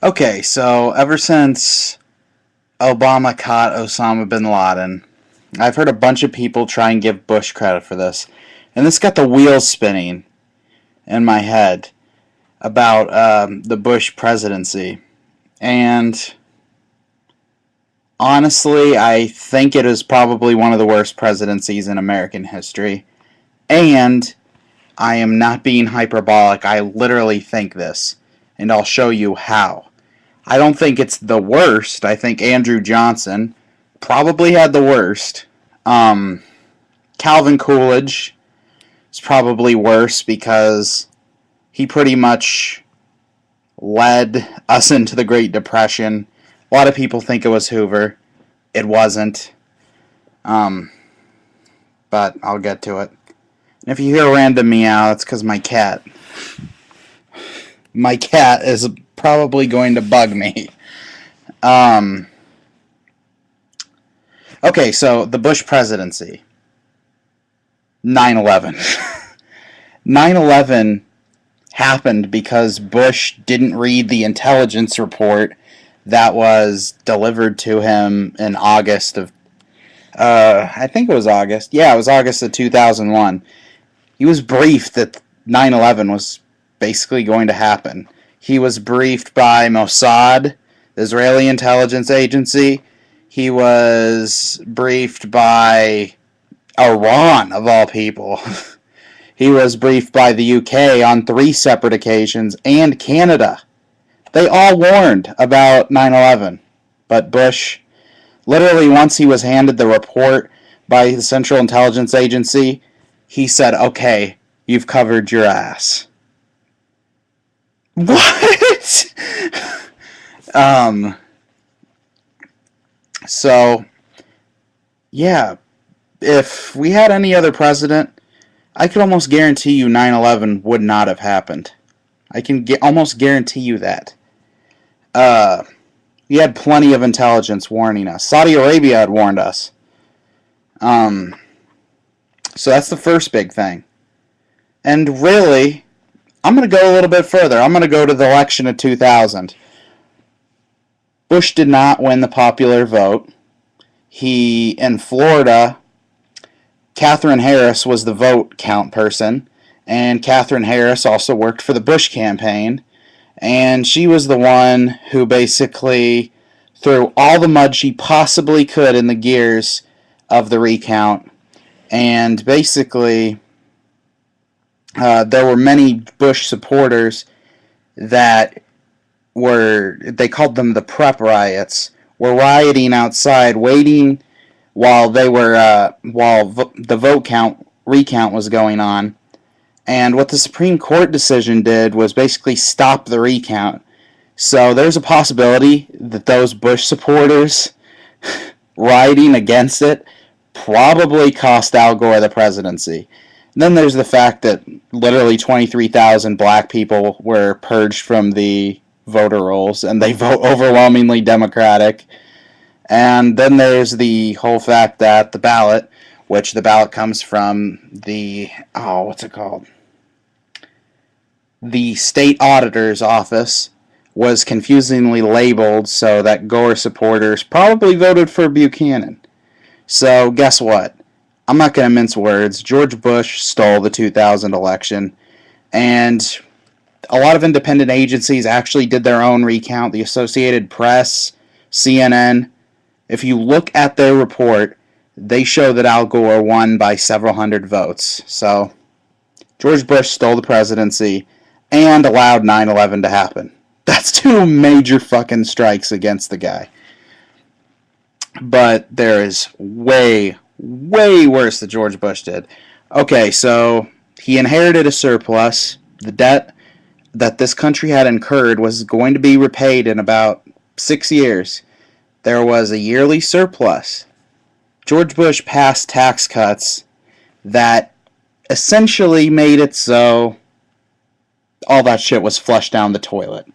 Okay, so ever since Obama caught Osama bin Laden, I've heard a bunch of people try and give Bush credit for this. And this got the wheels spinning in my head about the Bush presidency. And honestly, I think it is probably one of the worst presidencies in American history. And I am not being hyperbolic. I literally think this. And I'll show you how. I don't think it's the worst. I think Andrew Johnson probably had the worst. Um, Calvin Coolidge is probably worse because he pretty much led us into the Great Depression. A lot of people think it was Hoover. It wasn't. Um, but I'll get to it. And if you hear a random meow, it's because my cat is probably going to bug me. Um, okay, so the Bush presidency. 9/11. 9/11 happened because Bush didn't read the intelligence report that was delivered to him in August of I think it was August. Yeah, it was August of 2001. He was briefed that 9/11 was basically going to happen. He was briefed by Mossad, the Israeli intelligence agency. He was briefed by Iran, of all people. He was briefed by the UK on 3 separate occasions, and Canada. They all warned about 9/11. But Bush, literally once he was handed the report by the Central Intelligence Agency, he said, okay, you've covered your ass. What? um, so, yeah, if we had any other president, I could almost guarantee you 9/11 would not have happened. I can almost guarantee you that. Uh, we had plenty of intelligence warning us. Saudi Arabia had warned us. Um, so that's the first big thing. And really, I'm going to go a little bit further. I'm going to go to the election of 2000. Bush did not win the popular vote. In Florida, Katherine Harris was the vote count person, and Katherine Harris also worked for the Bush campaign, and she was the one who basically threw all the mud she possibly could in the gears of the recount, and basically there were many Bush supporters that they called them the prep riots, were rioting outside waiting while the vote recount was going on. And what the Supreme Court decision did was basically stop the recount. So there's a possibility that those Bush supporters rioting against it probably cost Al Gore the presidency. And then there's the fact that literally 23,000 black people were purged from the voter rolls, and they vote overwhelmingly Democratic. And then there's the whole fact that which the ballot comes from what's it called? The state auditor's office, was confusingly labeled so that Gore supporters probably voted for Buchanan. So guess what? I'm not going to mince words. George Bush stole the 2000 election, and a lot of independent agencies actually did their own recount. The Associated Press, CNN. If you look at their report, they show that Al Gore won by several hundred votes. So George Bush stole the presidency and allowed 9/11 to happen. That's 2 major fucking strikes against the guy. But there is way, way worse that George Bush did. Okay, so he inherited a surplus. The debt that this country had incurred was going to be repaid in about 6 years. There was a yearly surplus. George Bush passed tax cuts that essentially made it so all that shit was flushed down the toilet.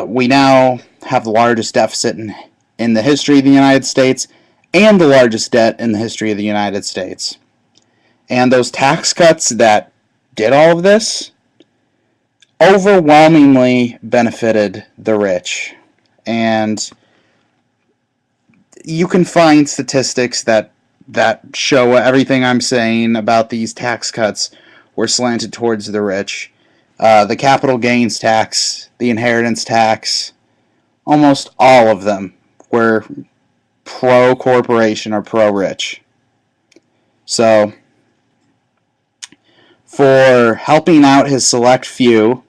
We now have the largest deficit in the history of the United States and the largest debt in the history of the United States. And those tax cuts that did all of this overwhelmingly benefited the rich. And you can find statistics that show everything I'm saying about these tax cuts were slanted towards the rich. The capital gains tax, the inheritance tax, almost all of them were pro-corporation or pro-rich. So, for helping out his select few,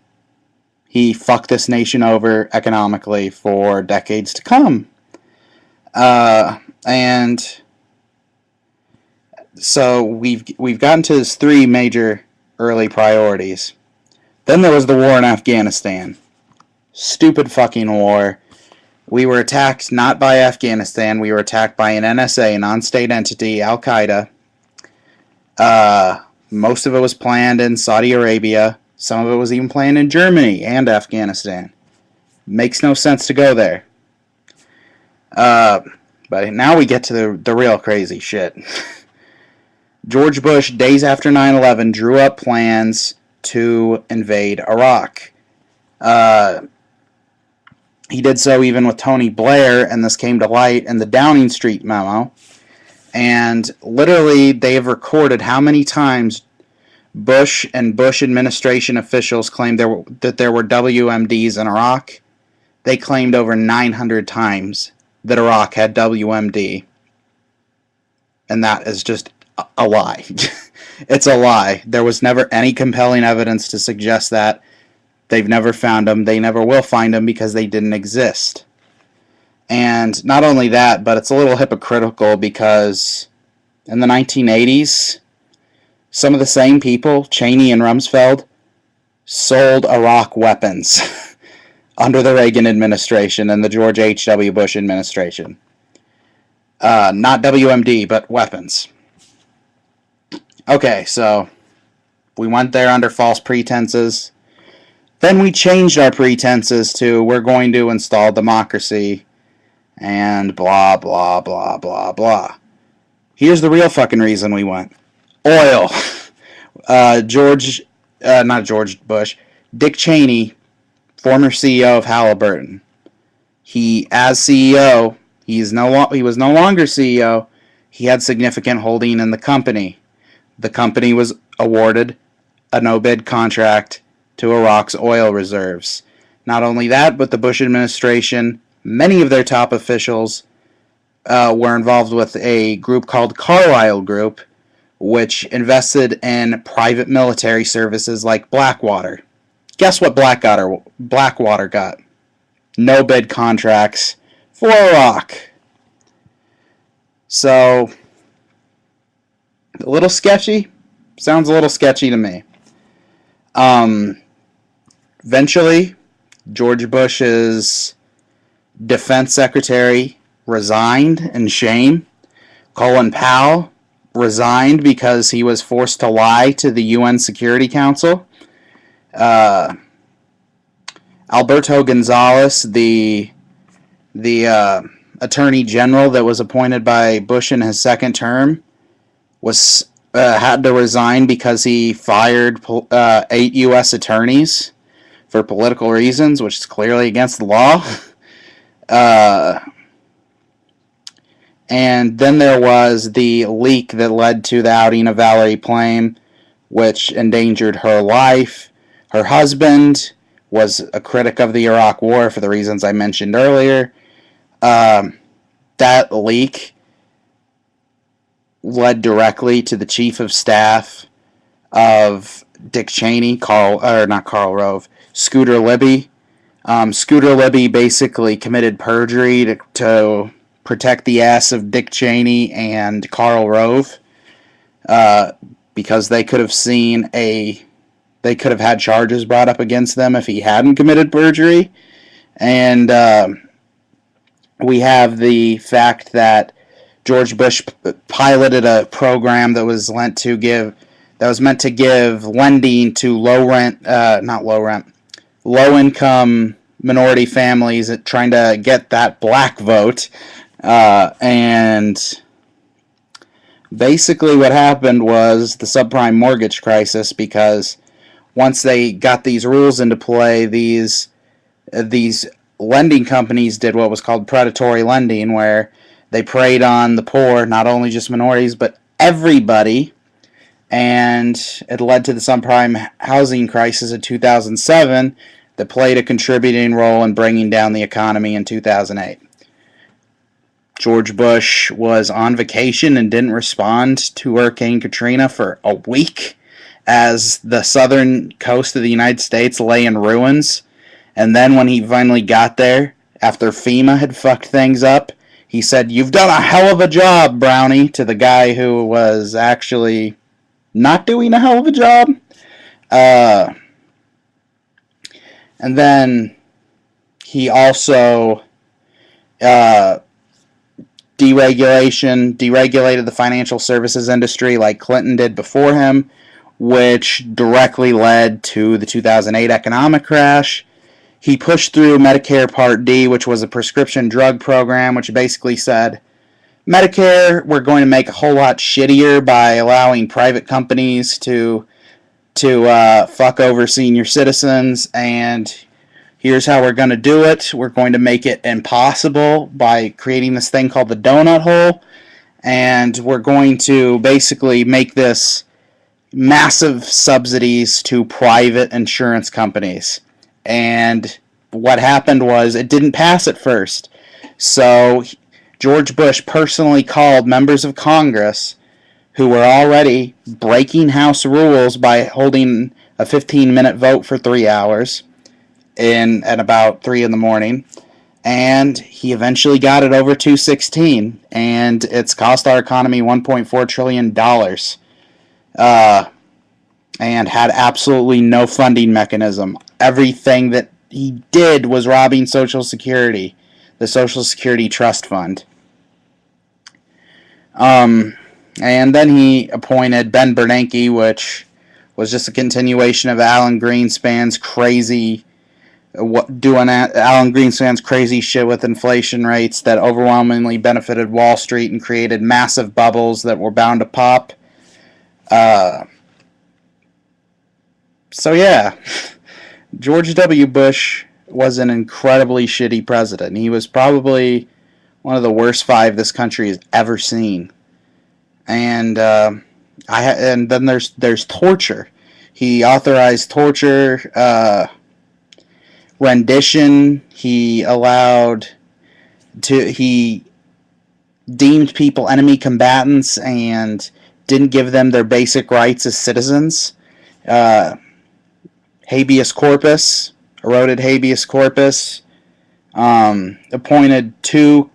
he fucked this nation over economically for decades to come. And so we've gotten to his three major early priorities. Then there was the war in Afghanistan. Stupid fucking war. We were attacked not by Afghanistan. We were attacked by an NSA, a non-state entity, Al-Qaeda. Most of it was planned in Saudi Arabia. Some of it was even planned in Germany and Afghanistan. Makes no sense to go there. But now we get to the real crazy shit. George Bush, days after 9/11, drew up plans to invade Iraq. He did so even with Tony Blair, and this came to light in the Downing Street memo. And literally, they have recorded how many times Bush and Bush administration officials claimed that there were WMDs in Iraq. They claimed over 900 times that Iraq had WMD. And that is just a lie. It's a lie. There was never any compelling evidence to suggest that. They've never found them. They never will find them because they didn't exist. And not only that, but it's a little hypocritical because in the 1980s, some of the same people, Cheney and Rumsfeld, sold Iraq weapons under the Reagan administration and the George H.W. Bush administration. Not WMD, but weapons. Okay, so we went there under false pretenses. Then we changed our pretenses to we're going to install democracy and blah, blah, blah, blah, blah. Here's the real fucking reason we went. Oil. Not George Bush, Dick Cheney, former CEO of Halliburton. As CEO, he was no longer CEO. He had significant holding in the company. The company was awarded a no-bid contract to Iraq's oil reserves. Not only that, but the Bush administration, many of their top officials were involved with a group called Carlyle Group, which invested in private military services like Blackwater. Guess what Blackwater got? No-bid contracts for Iraq. So, a little sketchy? Sounds a little sketchy to me. Eventually, George Bush's defense secretary resigned in shame. Colin Powell resigned because he was forced to lie to the UN Security Council. Alberto Gonzales, the attorney general that was appointed by Bush in his second term, had to resign because he fired 8 U.S. attorneys for political reasons, which is clearly against the law. And then there was the leak that led to the outing of Valerie Plame, which endangered her life. Her husband was a critic of the Iraq War for the reasons I mentioned earlier. That leak led directly to the chief of staff of Dick Cheney, Scooter Libby. Scooter Libby basically committed perjury to protect the ass of Dick Cheney and Karl Rove, because they could have had charges brought up against them if he hadn't committed perjury. And we have the fact that George Bush piloted a program that was meant to give lending to low-income minority families, trying to get that black vote. And basically what happened was the subprime mortgage crisis, because once they got these rules into play, these lending companies did what was called predatory lending, where they preyed on the poor, not only just minorities, but everybody. And it led to the subprime housing crisis of 2007 that played a contributing role in bringing down the economy in 2008. George Bush was on vacation and didn't respond to Hurricane Katrina for a week as the southern coast of the United States lay in ruins. And then when he finally got there, after FEMA had fucked things up, he said, "You've done a hell of a job, Brownie," to the guy who was actually not doing a hell of a job. Uh, and then he also deregulated the financial services industry like Clinton did before him, which directly led to the 2008 economic crash. He pushed through Medicare Part D, which was a prescription drug program, which basically said, Medicare, we're going to make a whole lot shittier by allowing private companies to fuck over senior citizens, and here's how we're going to do it. We're going to make it impossible by creating this thing called the donut hole, and we're going to basically make this massive subsidies to private insurance companies. And what happened was it didn't pass at first. So George Bush personally called members of Congress who were already breaking House rules by holding a 15-minute vote for 3 hours at about 3 in the morning. And he eventually got it over 216, and it's cost our economy $1.4 trillion. And had absolutely no funding mechanism. Everything that he did was robbing Social Security, the Social Security Trust Fund. And then he appointed Ben Bernanke, which was just a continuation of Alan Greenspan's crazy shit with inflation rates that overwhelmingly benefited Wall Street and created massive bubbles that were bound to pop. So yeah, George W. Bush was an incredibly shitty president. He was probably one of the worst 5 this country has ever seen. And and then there's torture. He authorized torture, rendition. He deemed people enemy combatants and didn't give them their basic rights as citizens. Habeas corpus, eroded habeas corpus, appointed 2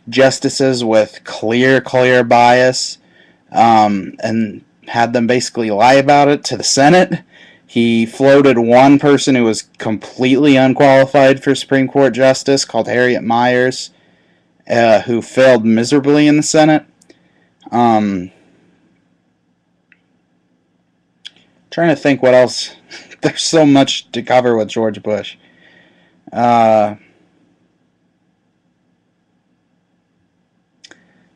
justices with clear bias, and had them basically lie about it to the Senate. He floated 1 person who was completely unqualified for Supreme Court justice, called Harriet Miers, who failed miserably in the Senate. Trying to think what else. There's so much to cover with George Bush. I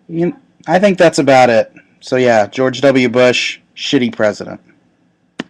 think that's about it. So yeah, George W. Bush, shitty president.